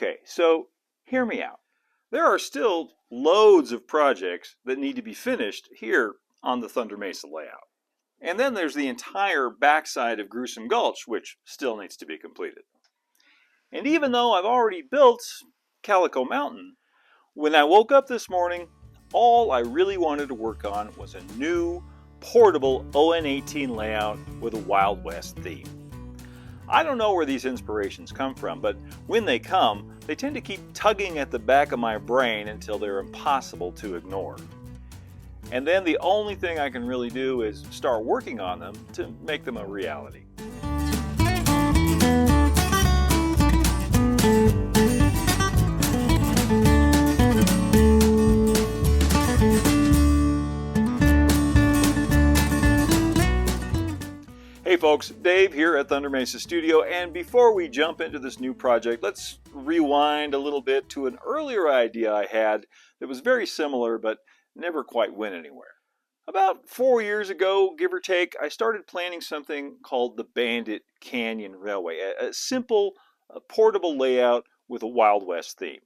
Okay, so hear me out. There are still loads of projects that need to be finished here on the Thunder Mesa layout. And then there's the entire backside of Gruesome Gulch, which still needs to be completed. And even though I've already built Calico Mountain, when I woke up this morning, all I really wanted to work on was a new, portable On18 layout with a Wild West theme. I don't know where these inspirations come from, but when they come, they tend to keep tugging at the back of my brain until they're impossible to ignore. And then the only thing I can really do is start working on them to make them a reality. Hey folks, Dave here at Thunder Mesa Studio, and before we jump into this new project, let's rewind a little bit to an earlier idea I had that was very similar but never quite went anywhere. About 4 years ago, give or take, I started planning something called the Bandit Canyon Railway, a simple, portable layout with a Wild West theme.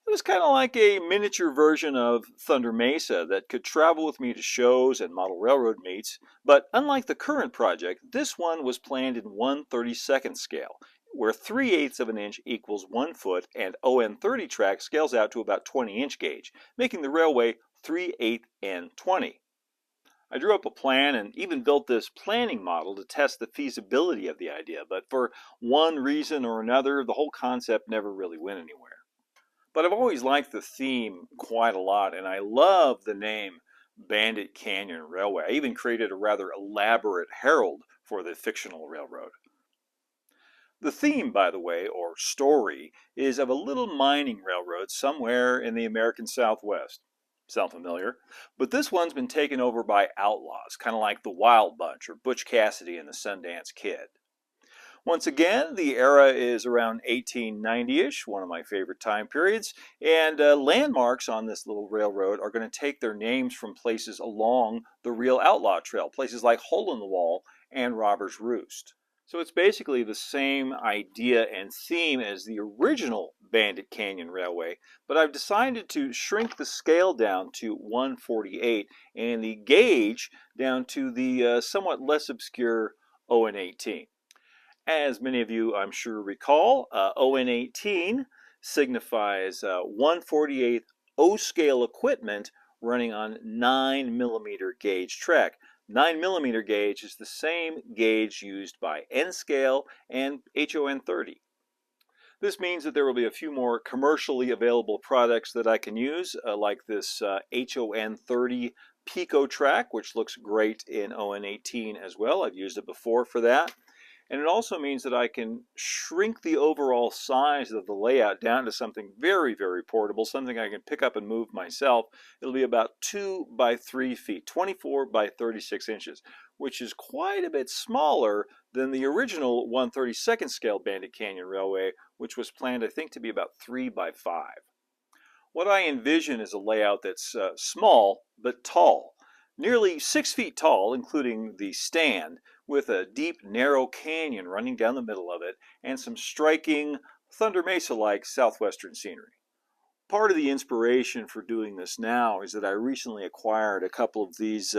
It was kind of like a miniature version of Thunder Mesa that could travel with me to shows and model railroad meets, but unlike the current project, this one was planned in 1/32nd scale, where 3/8 of an inch equals 1 foot, and ON30 track scales out to about 20-inch gauge, making the railway 3/8 N20. I drew up a plan and even built this planning model to test the feasibility of the idea, but for one reason or another, the whole concept never really went anywhere. But I've always liked the theme quite a lot, and I love the name Bandit Canyon Railway. I even created a rather elaborate herald for the fictional railroad. The theme, by the way, or story, is of a little mining railroad somewhere in the American Southwest. Sound familiar? But this one's been taken over by outlaws, kind of like the Wild Bunch or Butch Cassidy and the Sundance Kid. Once again, the era is around 1890-ish, one of my favorite time periods, and landmarks on this little railroad are going to take their names from places along the real outlaw trail, places like Hole in the Wall and Robber's Roost. So it's basically the same idea and theme as the original Bandit Canyon Railway, but I've decided to shrink the scale down to 1/48 and the gauge down to the somewhat less obscure ON18. As many of you, I'm sure, recall, ON18 signifies 1/48 O-scale equipment running on 9mm gauge track. 9mm gauge is the same gauge used by N-scale and HON30. This means that there will be a few more commercially available products that I can use, like this HON30 Pico track, which looks great in ON18 as well. I've used it before for that. And it also means that I can shrink the overall size of the layout down to something very, very portable, something I can pick up and move myself. It'll be about 2 by 3 feet, 24 by 36 inches, which is quite a bit smaller than the original 1/32nd scale Bandit Canyon Railway, which was planned, I think, to be about 3 by 5. What I envision is a layout that's small but tall. Nearly 6 feet tall, including the stand, with a deep, narrow canyon running down the middle of it, and some striking, Thunder Mesa-like southwestern scenery. Part of the inspiration for doing this now is that I recently acquired a couple of these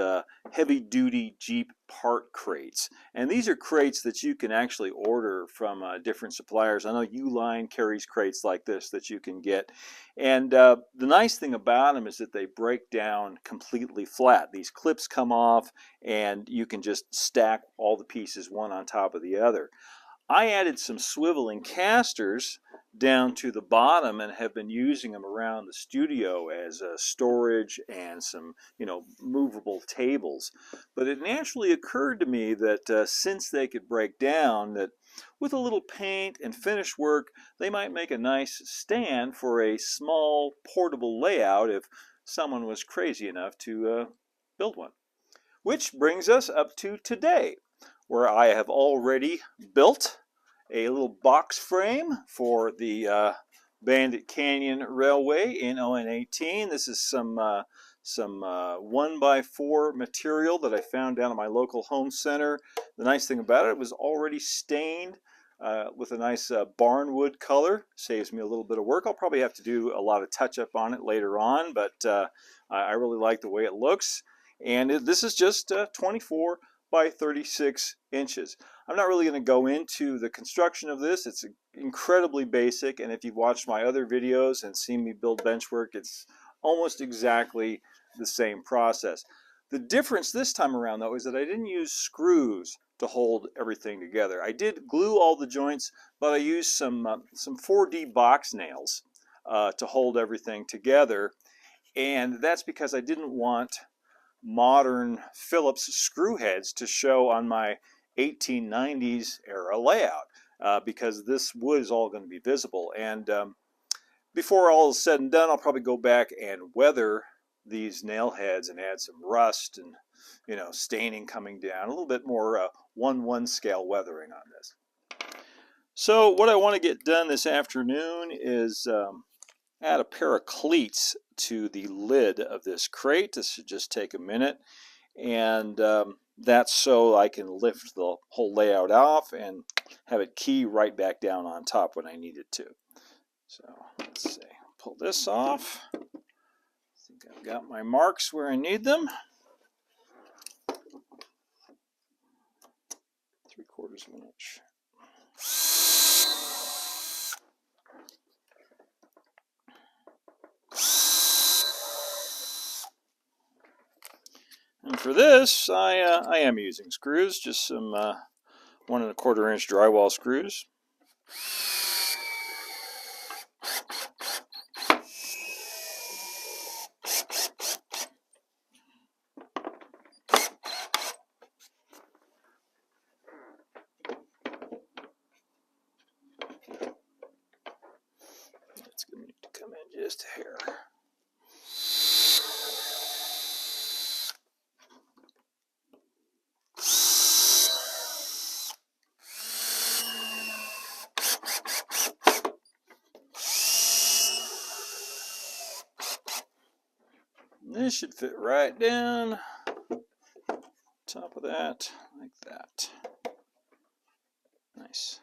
heavy-duty Jeep part crates. And these are crates that you can actually order from different suppliers. I know Uline carries crates like this that you can get. And the nice thing about them is that they break down completely flat. These clips come off and you can just stack all the pieces one on top of the other. I added some swiveling casters down to the bottom and have been using them around the studio as storage and some, movable tables. But it naturally occurred to me that since they could break down, that with a little paint and finish work, they might make a nice stand for a small portable layout if someone was crazy enough to build one. Which brings us up to today, where I have already built a little box frame for the Bandit Canyon Railway in ON18. This is some 1x4 material that I found down at my local home center. The nice thing about it was already stained with a nice barnwood color. Saves me a little bit of work. I'll probably have to do a lot of touch-up on it later on, but I really like the way it looks. And this is just 24 by 36 inches. I'm not really going to go into the construction of this. It's incredibly basic, and if you've watched my other videos and seen me build Benchwork, it's almost exactly the same process. The difference this time around, though, is that I didn't use screws to hold everything together. I did glue all the joints, but I used some 4D box nails to hold everything together, and that's because I didn't want modern Phillips screw heads to show on my 1890s era layout, because this wood is all going to be visible. And before all is said and done, I'll probably go back and weather these nail heads and add some rust and, you know, staining coming down, a little bit more 1/1 scale weathering on this. So what I want to get done this afternoon is add a pair of cleats to the lid of this crate. This should just take a minute, and that's so I can lift the whole layout off and have it key right back down on top when I need it to. So let's see, pull this off. I think I've got my marks where I need them. 3/4 of an inch. And for this, I am using screws, just some 1 1/4 inch drywall screws. It's going to need to come in just a hair. This should fit right down top of that, like that. Nice.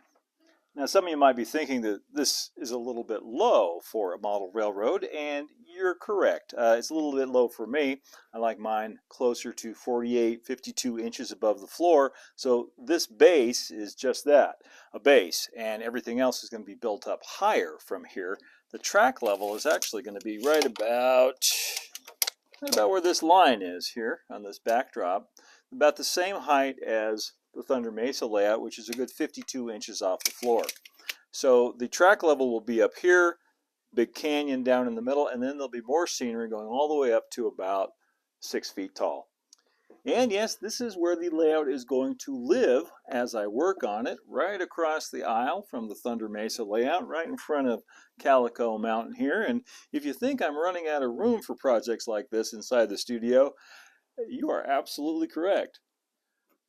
Now some of you might be thinking that this is a little bit low for a model railroad, and you're correct. It's a little bit low for me. I like mine closer to 48, 52 inches above the floor, so this base is just that, a base, and everything else is going to be built up higher from here. The track level is actually going to be right about where this line is here on this backdrop, about the same height as the Thunder Mesa layout, which is a good 52 inches off the floor. So the track level will be up here, big canyon down in the middle, and then there'll be more scenery going all the way up to about 6 feet tall. And yes, this is where the layout is going to live as I work on it, right across the aisle from the Thunder Mesa layout, right in front of Calico Mountain here. And if you think I'm running out of room for projects like this inside the studio, you are absolutely correct.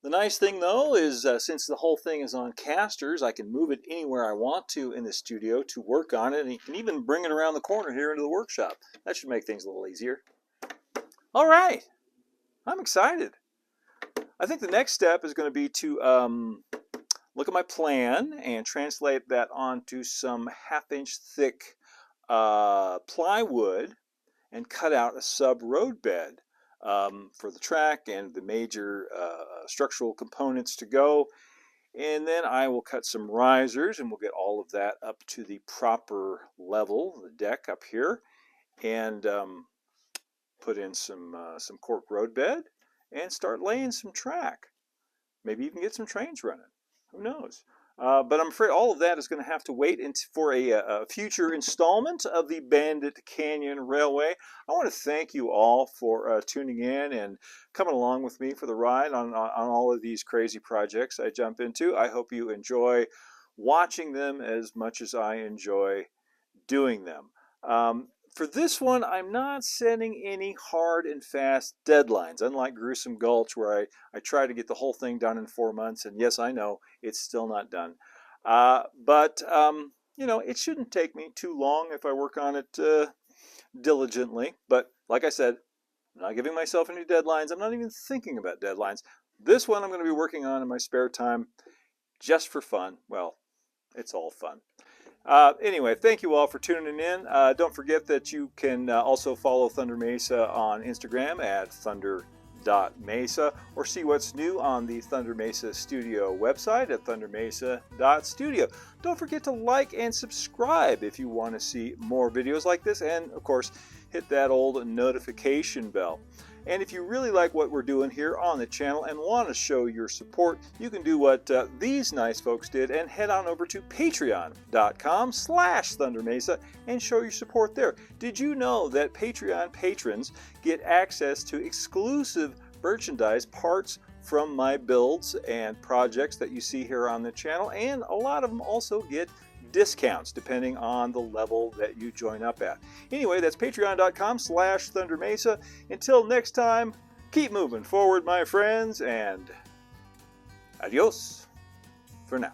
The nice thing though is since the whole thing is on casters, I can move it anywhere I want to in the studio to work on it, and you can even bring it around the corner here into the workshop. That should make things a little easier. All right. I'm excited. I think the next step is going to be to look at my plan and translate that onto some 1/2 inch thick plywood and cut out a sub road bed for the track and the major structural components to go. And then I will cut some risers, and we'll get all of that up to the proper level, the deck up here, and put in some cork road bed and start laying some track. Maybe even get some trains running. Who knows? But I'm afraid all of that is going to have to wait for a future installment of the Bandit Canyon Railway. I want to thank you all for tuning in and coming along with me for the ride on all of these crazy projects I jump into. I hope you enjoy watching them as much as I enjoy doing them. For this one, I'm not setting any hard and fast deadlines, unlike Gruesome Gulch, where I try to get the whole thing done in 4 months, and yes, I know, it's still not done. But you know, it shouldn't take me too long if I work on it diligently. But like I said, I'm not giving myself any deadlines. I'm not even thinking about deadlines. This one I'm going to be working on in my spare time just for fun. Well, it's all fun. Anyway, thank you all for tuning in. Don't forget that you can also follow Thunder Mesa on Instagram at thunder.mesa, or see what's new on the Thunder Mesa Studio website at thundermesa.studio. Don't forget to like and subscribe if you want to see more videos like this, and of course hit that old notification bell. And if you really like what we're doing here on the channel and want to show your support, you can do what these nice folks did and head on over to patreon.com/thundermesa and show your support there. Did you know that Patreon patrons get access to exclusive merchandise, parts from my builds and projects that you see here on the channel, and a lot of them also get discounts depending on the level that you join up at. Anyway, that's patreon.com/thundermesa. Until next time, keep moving forward, my friends, and adios for now.